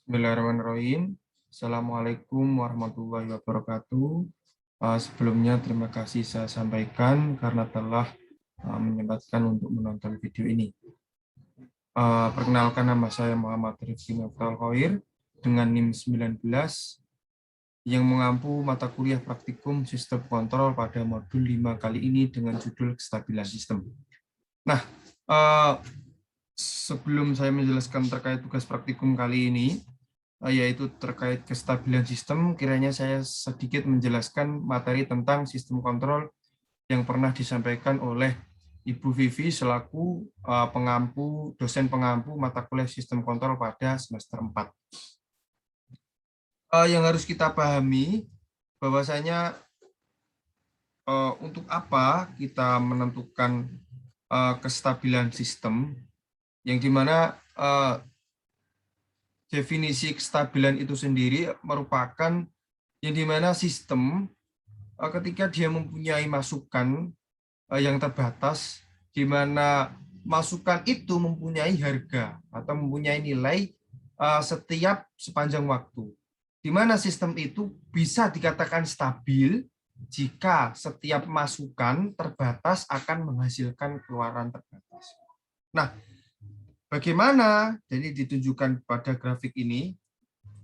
Bismillahirrahmanirrahim. Assalamualaikum warahmatullahi wabarakatuh. Sebelumnya terima kasih saya sampaikan karena telah menyempatkan untuk menonton video ini. Perkenalkan, nama saya Muhammad Rifki Noftal Khoir dengan NIM 19 yang mengampu mata kuliah praktikum sistem kontrol pada modul 5 kali ini dengan judul kestabilan sistem. Nah, sebelum saya menjelaskan terkait tugas praktikum kali ini, yaitu terkait kestabilan sistem, kiranya saya sedikit menjelaskan materi tentang sistem kontrol yang pernah disampaikan oleh Ibu Vivi selaku dosen pengampu mata kuliah sistem kontrol pada semester 4. Yang harus kita pahami bahwasanya untuk apa kita menentukan kestabilan sistem, yang dimana definisi kestabilan itu sendiri merupakan yang dimana sistem ketika dia mempunyai masukan yang terbatas, di mana masukan itu mempunyai harga atau mempunyai nilai setiap sepanjang waktu, di mana sistem itu bisa dikatakan stabil jika setiap masukan terbatas akan menghasilkan keluaran terbatas. Nah, bagaimana? Jadi ditunjukkan pada grafik ini,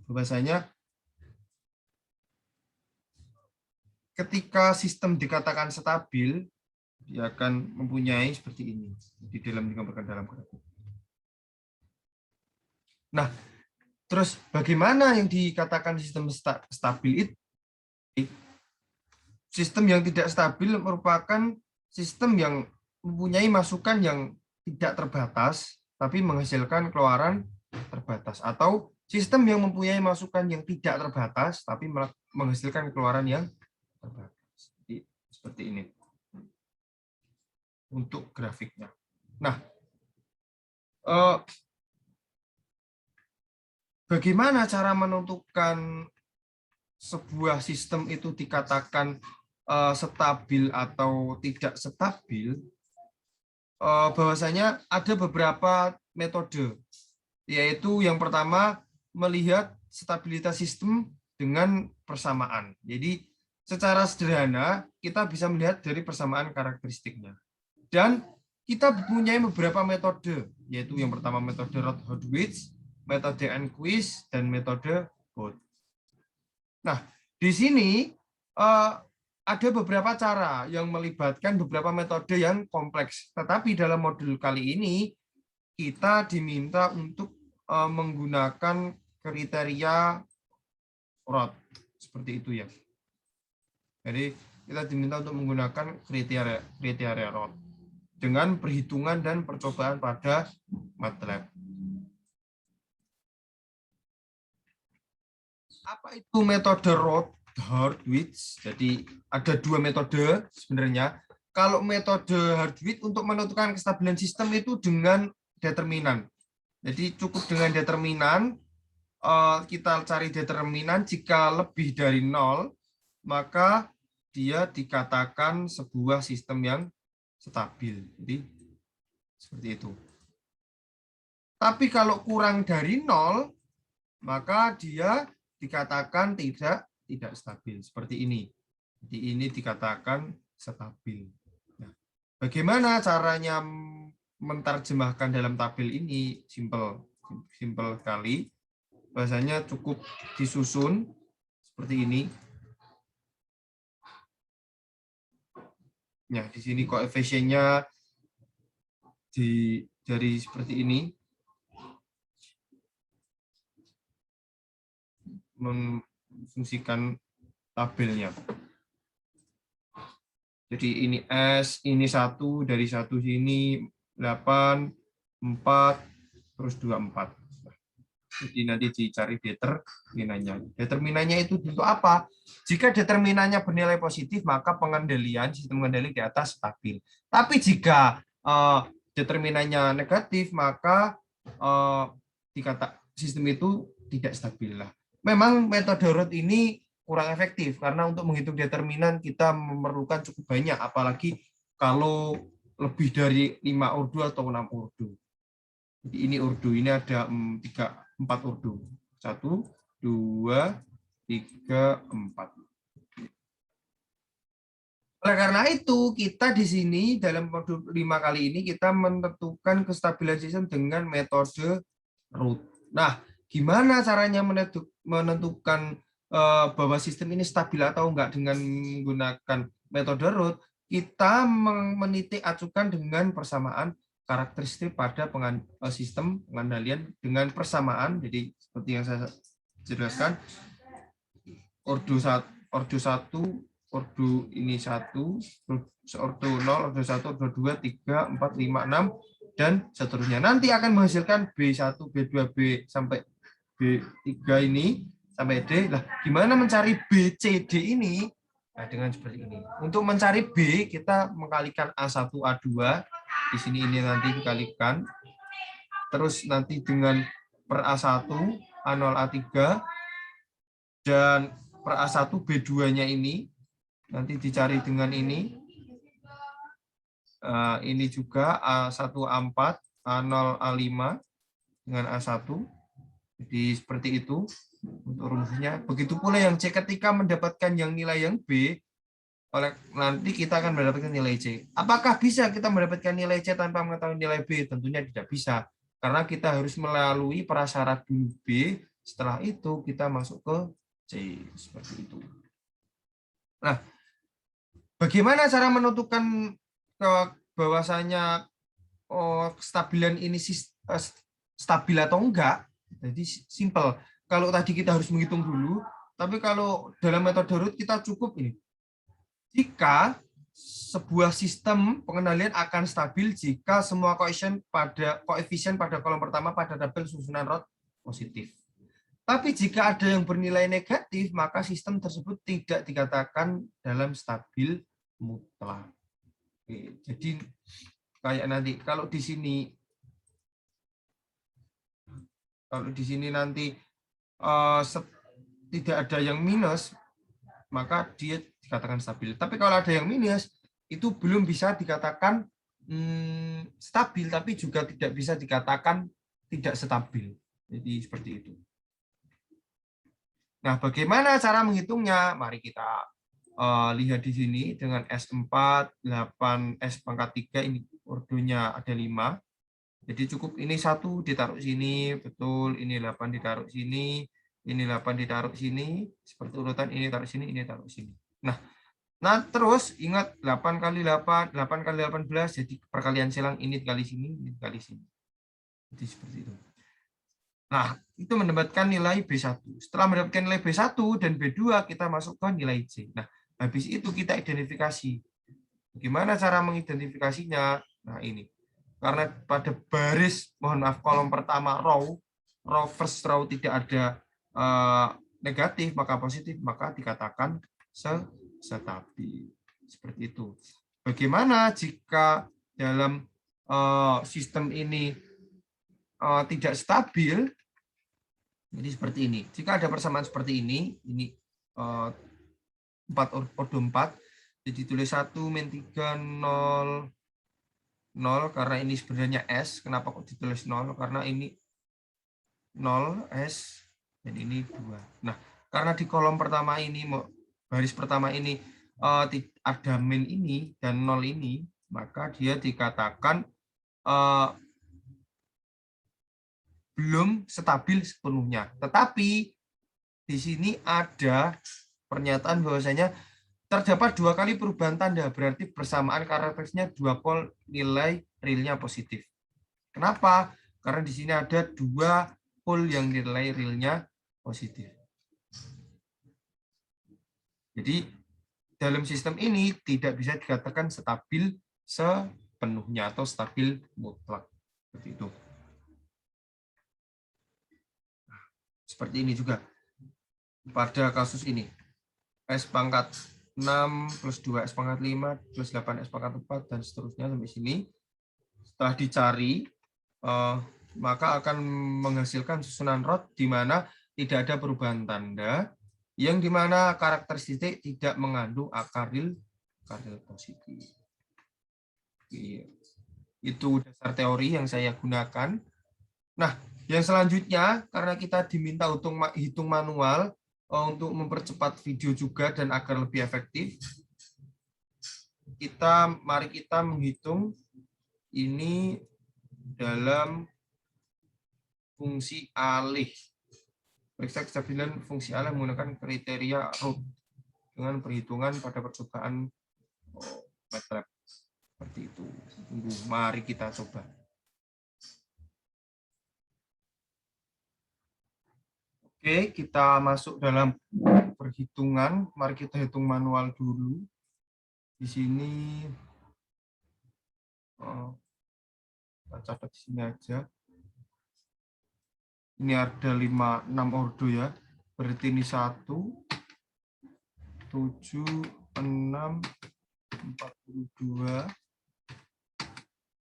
bahwasanya ketika sistem dikatakan stabil, dia akan mempunyai seperti ini. Di dalam digambarkan dalam grafik. Nah, terus bagaimana yang dikatakan sistem stabil itu? Sistem yang tidak stabil merupakan sistem yang mempunyai masukan yang tidak terbatas, tapi menghasilkan keluaran terbatas. Atau sistem yang mempunyai masukan yang tidak terbatas, tapi menghasilkan keluaran yang terbatas. Jadi, seperti ini untuk grafiknya. Nah, bagaimana cara menentukan sebuah sistem itu dikatakan stabil atau tidak stabil? Bahwasanya ada beberapa metode, yaitu yang pertama melihat stabilitas sistem dengan persamaan. Jadi secara sederhana kita bisa melihat dari persamaan karakteristiknya. Dan kita mempunyai beberapa metode, yaitu yang pertama metode Roth-Hurwitz, metode Enquist, dan metode Bode. Nah, di sini ada beberapa cara yang melibatkan beberapa metode yang kompleks. Tetapi dalam modul kali ini kita diminta untuk menggunakan kriteria Roth, seperti itu ya. Jadi kita diminta untuk menggunakan kriteria Roth dengan perhitungan dan percobaan pada MATLAB. Apa itu metode Roth-Hurwitz? Jadi ada dua metode sebenarnya. Kalau metode Hurwitz untuk menentukan kestabilan sistem itu dengan determinan. Jadi cukup dengan determinan, kita cari determinan, jika lebih dari 0, maka dia dikatakan sebuah sistem yang stabil. Jadi seperti itu. Tapi kalau kurang dari 0, maka dia dikatakan tidak stabil, seperti ini. Jadi ini dikatakan stabil. Nah, bagaimana caranya menerjemahkan dalam tabel ini? Simple sekali. Bahasanya cukup disusun seperti ini. Nah, di sini koefisiennya dari seperti ini. Memfungsikan tabelnya. Jadi ini S, ini 1, dari 1 sini 8, 4, terus 24. Jadi nanti dicari determinannya. Determinannya itu untuk apa? Jika determinannya bernilai positif, maka sistem pengendali di atas stabil. Tapi jika determinannya negatif, maka sistem itu tidak stabil lah. Memang metode Roth ini kurang efektif karena untuk menghitung determinan kita memerlukan cukup banyak, apalagi kalau lebih dari 5 urdu atau 6 urdu. Jadi ini urdu, ini ada 4 urdu. 1, 2, 3, 4. Oleh karena itu, kita di sini dalam modul 5 kali ini kita menentukan kestabilan sistem dengan metode root. Nah, gimana caranya menentukan bahwa sistem ini stabil atau enggak dengan menggunakan metode root? Kita menitik acukan dengan persamaan karakteristik pada sistem pengendalian dengan persamaan. Jadi seperti yang saya jelaskan, ordo 1, ordo ini 1, ordo 0, ordo 1, ordo 2, 3, 4, 5, 6, dan seterusnya. Nanti akan menghasilkan B1, B2, B sampai B3 ini, sampai D. Lah, gimana mencari B, C, D ini? Nah, dengan seperti ini. Untuk mencari B, kita mengkalikan A1, A2. Di sini ini nanti dikalikan. Terus nanti dengan per A1, A0, A3, dan per A1 B2-nya ini nanti dicari dengan ini. Ini juga A1 A4, A0 A5 dengan A1. Jadi seperti itu untuk rumusnya. Begitu pula yang C, ketika mendapatkan yang nilai yang B, nanti kita akan mendapatkan nilai C. Apakah bisa kita mendapatkan nilai C tanpa mengetahui nilai B? Tentunya tidak bisa. Karena kita harus melalui prasyarat dulu B, setelah itu kita masuk ke C. Seperti itu. Nah, bagaimana cara menentukan bahwasanya kestabilan ini stabil atau enggak? Jadi simple. Kalau tadi kita harus menghitung dulu, tapi kalau dalam metode root kita cukup ini. Jika sebuah sistem pengendalian akan stabil jika semua koefisien pada kolom pertama pada tabel susunan root positif. Tapi jika ada yang bernilai negatif, maka sistem tersebut tidak dikatakan dalam stabil mutlak. Oke, jadi kayak nanti kalau di sini nanti tidak ada yang minus, maka dia dikatakan stabil. Tapi kalau ada yang minus, itu belum bisa dikatakan stabil, tapi juga tidak bisa dikatakan tidak stabil. Jadi seperti itu. Nah, bagaimana cara menghitungnya? Mari kita lihat di sini dengan S4, 8, S pangkat 3, ini ordonya ada 5. Jadi cukup ini 1 ditaruh sini, betul, ini 8 ditaruh sini, ini 8 ditaruh sini, seperti urutan ini taruh sini, ini taruh sini. Nah terus ingat 8 kali 8, 8 kali 18, jadi perkalian silang ini dikali sini, ini dikali sini. Jadi seperti itu. Nah, itu mendapatkan nilai B1. Setelah mendapatkan nilai B1 dan B2, kita masukkan nilai C. Nah, habis itu kita identifikasi. Bagaimana cara mengidentifikasinya? Nah, ini. Karena pada baris, mohon maaf, kolom pertama row first row tidak ada negatif, maka positif, maka dikatakan stabil. Seperti itu. Bagaimana jika dalam sistem ini tidak stabil? Jadi seperti ini. Jika ada persamaan seperti ini 4 ordo 4, jadi tulis 1 min 3 0 0 karena ini sebenarnya S. Kenapa kok ditulis 0? Karena ini 0 S dan ini 2. Nah, karena di kolom pertama ini, baris pertama ini ada min ini dan 0 ini, maka dia dikatakan belum stabil sepenuhnya. Tetapi di sini ada pernyataan bahwasanya terdapat 2 kali perubahan tanda, berarti persamaan karakteristiknya 2 pol nilai realnya positif. Kenapa? Karena di sini ada 2 pol yang nilai realnya positif. Jadi dalam sistem ini tidak bisa dikatakan stabil sepenuhnya atau stabil mutlak. Seperti itu. Seperti ini juga pada kasus ini. S pangkat 6 plus 2 S pangkat 5 plus 8 S pangkat 4 dan seterusnya sampai sini. Setelah dicari, maka akan menghasilkan susunan root di mana tidak ada perubahan tanda, yang di mana karakteristik tidak mengandung akar real positif. Itu dasar teori yang saya gunakan. Nah, Yang selanjutnya, karena kita diminta untuk hitung manual untuk mempercepat video juga dan agar lebih efektif, mari kita menghitung ini dalam fungsi alih. Periksa kestabilan fungsi alih menggunakan kriteria root dengan perhitungan pada percobaan MATLAB. Seperti itu. Mari kita coba. Oke, kita masuk dalam perhitungan. Mari kita hitung manual dulu. Di sini, kita catat di sini aja. Ini ada 6 ordo ya. Berarti ini 1, 7, 6, 42,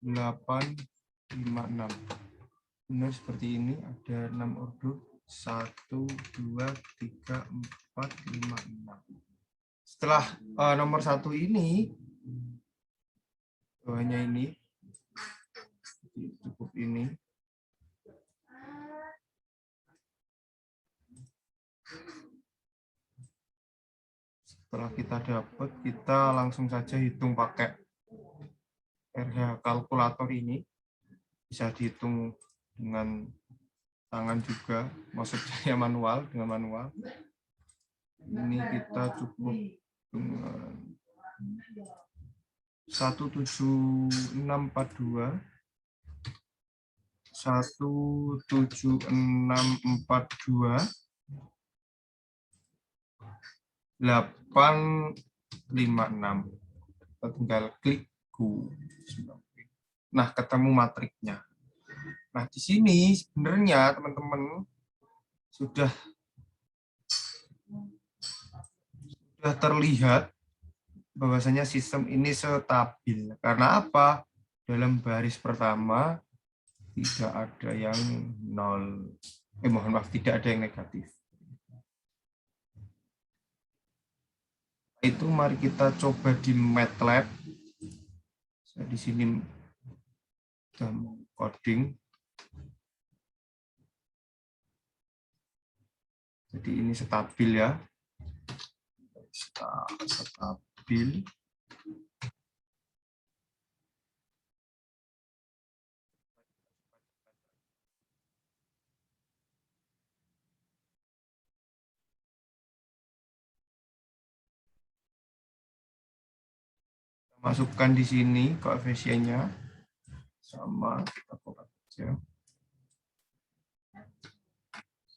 8, 56. Benar seperti ini, ada 6 ordo. 1, 2, 3, 4, 5, 6. Setelah nomor 1 ini, hanya ini, cukup ini. Setelah kita dapat, kita langsung saja hitung pakai RH kalkulator ini. Bisa dihitung dengan tangan juga, maksudnya manual, dengan manual. Ini kita cukup dengan 17642, 17642, 856. Kita tinggal klik go. Nah, ketemu matriknya. Nah, di sini sebenarnya teman-teman sudah terlihat bahwasanya sistem ini stabil. Karena apa? Dalam baris pertama tidak ada yang nol. Mohon maaf, tidak ada yang negatif. Itu mari kita coba di MATLAB. Saya di sini sudah coding. Jadi ini stabil ya. Stabil. Masukkan di sini koefisiennya sama, kita buka aja.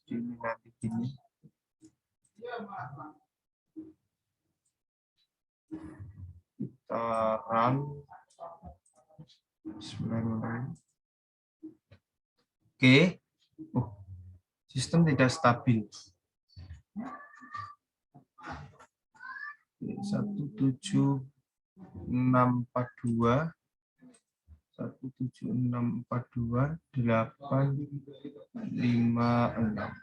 Ini nanti gini. Kita run. Oke. Sistem tidak stabil. 17642, 856.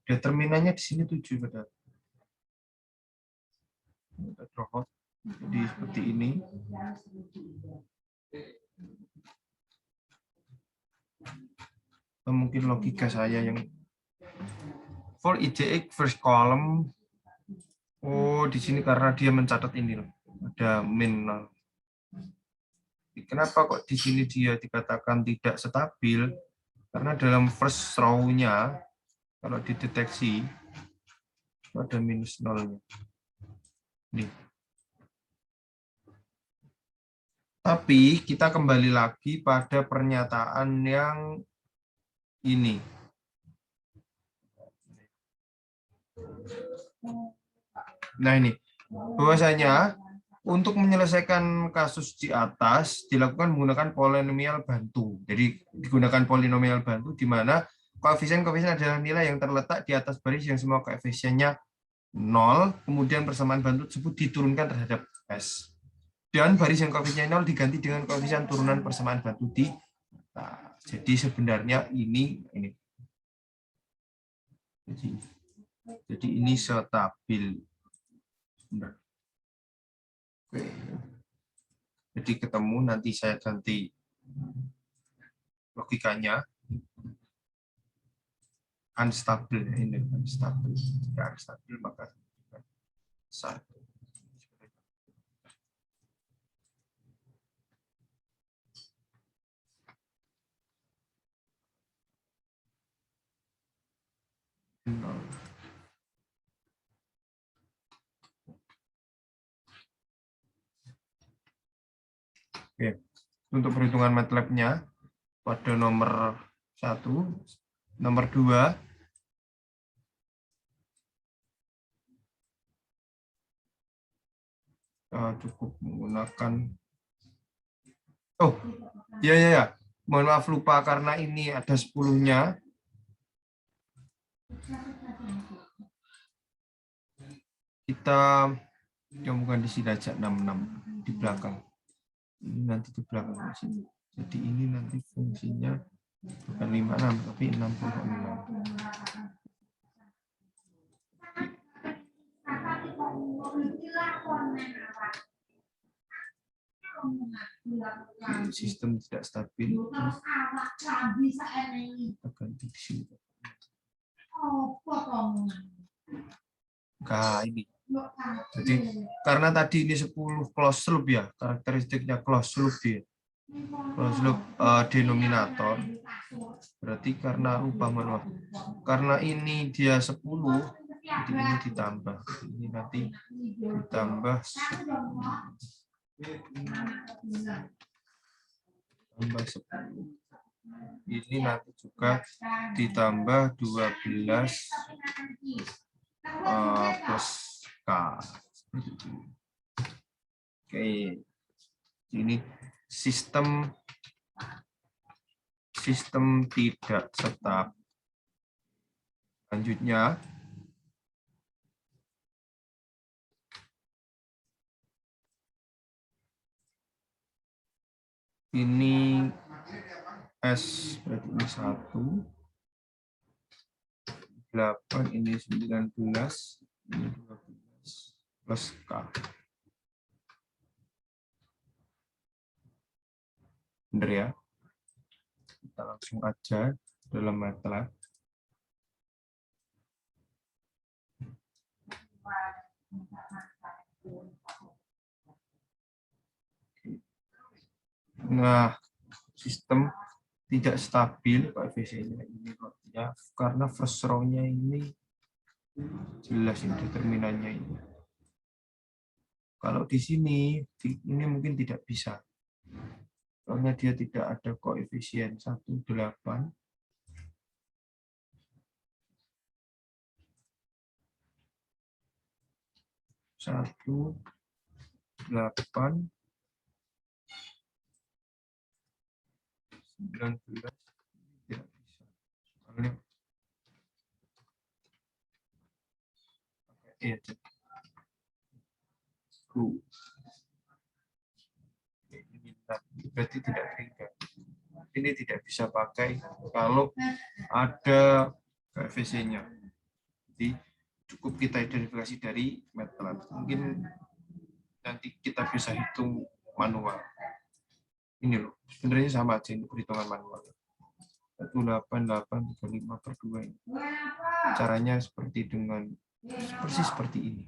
Determinannya di sini 7 padahal. Jadi seperti ini. Atau mungkin logika saya yang for IJX first column. Oh, di sini karena dia mencatat ini loh. Ada min. Kenapa kok di sini dia dikatakan tidak stabil? Karena dalam first row-nya kalau dideteksi ada minus nolnya. Nih. Tapi kita kembali lagi pada pernyataan yang ini. Nah ini, bahwasanya untuk menyelesaikan kasus di atas dilakukan menggunakan polinomial bantu. Jadi digunakan polinomial bantu di mana koefisien-koefisien adalah nilai yang terletak di atas baris yang semua koefisiennya 0, kemudian persamaan bantu tersebut diturunkan terhadap S. Dan baris yang koefisiennya 0 diganti dengan koefisien turunan persamaan bantu di atas. Jadi sebenarnya ini. Jadi ini stabil. Benar. Oke. Jadi ketemu, nanti saya ganti logikanya unstable, ini unstable. Jika unstable maka satu. Oke, untuk perhitungan MATLAB-nya pada nomor 1, nomor 2 cukup menggunakan ya. Mohon maaf lupa karena ini ada 10-nya. Kita bukan di sini aja 66 di belakang. Ini nanti di belakang di sini. Jadi ini nanti fungsinya bukan 56 tapi 66. Sistem tidak stabil. Kita ganti di sini. Nah, ini. Jadi karena tadi ini 10 closed loop ya, karakteristiknya closed loop dia. Closed loop denominator. Berarti karena manual. Karena ini dia 10, jadi ini ditambah. Ini nanti ditambah 10. Ini nanti juga ditambah 12 plus K. Oke. Ini sistem tidak tetap. Selanjutnya ini S berarti ini 1, 8, ini 19, ini 12 plus K. Benar ya? Kita langsung aja dalam MATLAB. Nah, sistem tidak stabil koefisiennya ini ya, karena first row-nya ini jelas ini determinannya ini. Kalau di sini ini mungkin tidak bisa. Soalnya dia tidak ada koefisien 1, 8. Satu 8 19 tidak bisa. Soalnya berarti tidak tinggal. Ini tidak bisa pakai kalau ada koefisiennya. Jadi cukup kita identifikasi dari MATLAB. Mungkin nanti kita bisa hitung manual. Ini loh, sebenarnya sama aja ini perhitungan manual. 18835/2 ini. Caranya seperti persis seperti ini.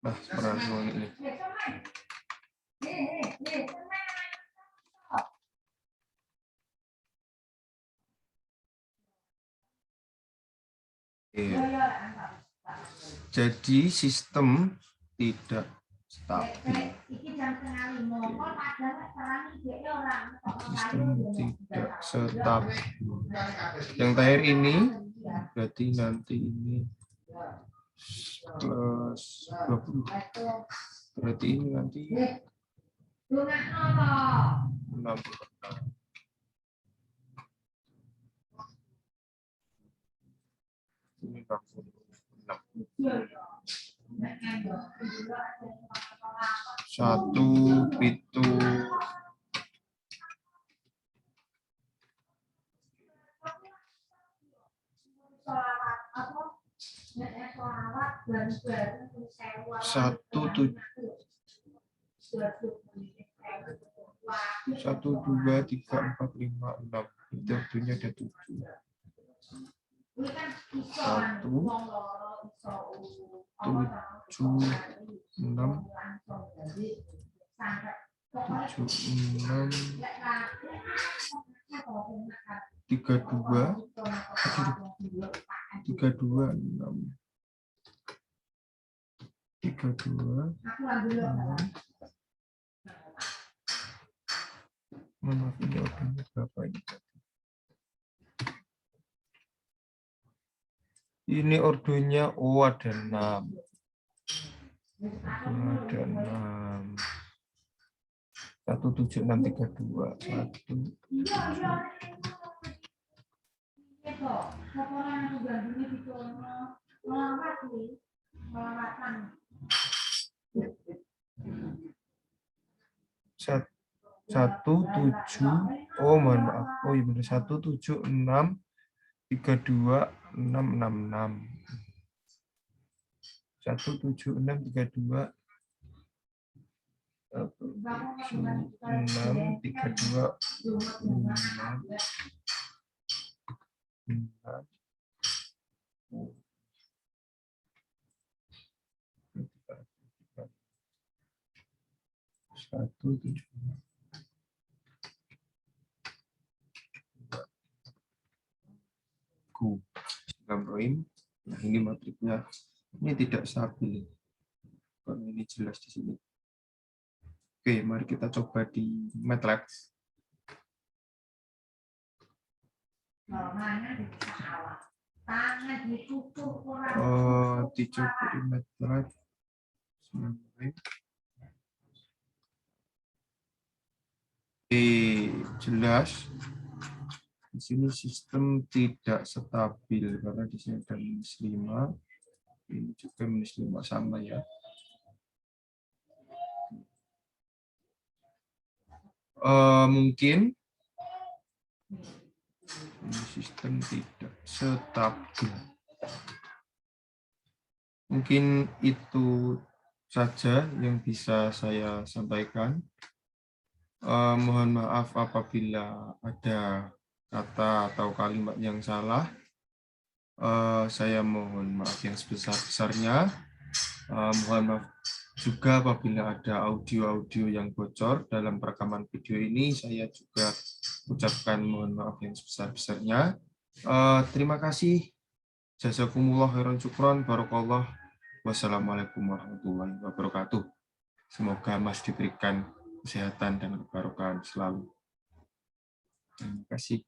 Nah, seperti ini. Jadi sistem tidak stabil. Sistem tidak stabil. Yang terakhir ini berarti nanti ini plus 20. Berarti ini nanti 66. Ini 66. Satu pitu satu dua tiga empat lima enam. Itu waktunya ada 7. 1 7 6 32 maaf ini orangnya berapa ini? Ini ordonya ada 6. Ada 6. 17632 mohon maaf. Oh iya benar 176 32 666 17632 Nah, ini matriknya ini tidak stabil. Kalau ini jelas di sini. Oke, mari kita coba di MATLAB. Dicoba di MATLAB. Jelas. Di sini sistem tidak stabil karena di sini ada -5, ini juga -5 sama ya. Mungkin ini sistem tidak stabil. Mungkin itu saja yang bisa saya sampaikan. Mohon maaf apabila ada kata atau kalimat yang salah. Saya mohon maaf yang sebesar-besarnya. Mohon maaf juga apabila ada audio-audio yang bocor dalam perekaman video ini. Saya juga ucapkan mohon maaf yang sebesar-besarnya. Terima kasih. Jazakumullah khairan syukron. Barakallah. Wassalamualaikum warahmatullahi wabarakatuh. Semoga Mas diberikan kesehatan dan keberkahan selalu. Terima kasih.